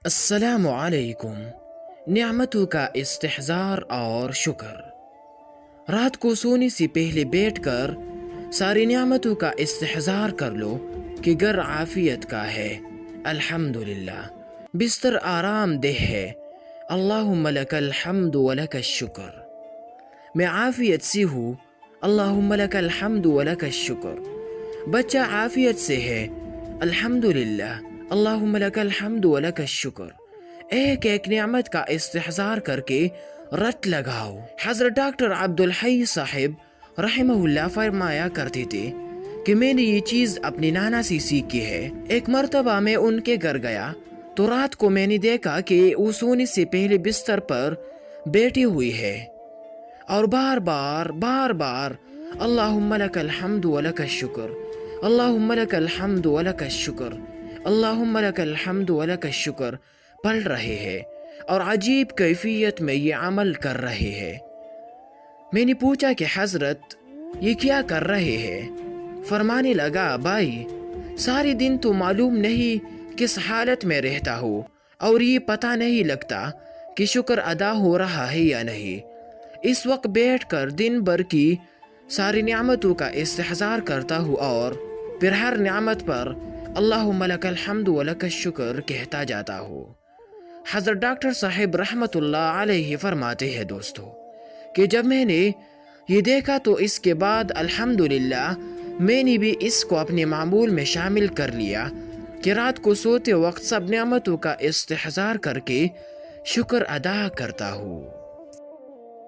السلام علیکم۔ نعمتوں کا استحضار اور شکر۔ رات کو سونے سے پہلے بیٹھ کر ساری نعمتوں کا استحضار کر لو کہ گھر عافیت کا ہے، الحمدللہ، بستر آرام دہ ہے، اللہم لک الحمد ولک الشکر۔ میں عافیت سے ہوں، اللہم لک الحمد ولک الشکر۔ بچہ عافیت سے ہے، الحمدللہ، اللہم لک الحمد ولک الشکر۔ ایک ایک نعمت کا استحضار کر کے رٹ لگاؤ۔ حضرت ڈاکٹر عبدالحی صاحب رحمہ اللہ فرمایا کرتے تھے کہ میں نے یہ چیز اپنی نانا سے سیکھی ہے۔ ایک مرتبہ میں ان کے گھر گیا تو رات کو میں نے دیکھا کہ وہ سونے سے پہلے بستر پر بیٹھی ہوئی ہے اور بار بار اللہم لک الحمد ولک الشکر، اللہم لک الحمد ولک الشکر، اللہم لک الحمد ولک الشکر پڑھ رہے ہیں اور عجیب کیفیت میں یہ عمل کر رہے ہیں۔ میں نے پوچھا کہ حضرت یہ کیا کر رہے ہیں؟ فرمانے لگا، بھائی سارے دن تو معلوم نہیں کس حالت میں رہتا ہو اور یہ پتہ نہیں لگتا کہ شکر ادا ہو رہا ہے یا نہیں۔ اس وقت بیٹھ کر دن بھر کی ساری نعمتوں کا استحضار کرتا ہوں اور پھر ہر نعمت پر اللہم لک الحمد ولک الشکر کہتا جاتا ہوں۔ حضرت ڈاکٹر صاحب رحمت اللہ علیہ فرماتے ہیں دوستو کہ جب میں نے یہ دیکھا تو اس کے بعد الحمدللہ میں نے بھی اس کو اپنے معمول میں شامل کر لیا کہ رات کو سوتے وقت سب نعمتوں کا استحضار کر کے شکر ادا کرتا ہوں۔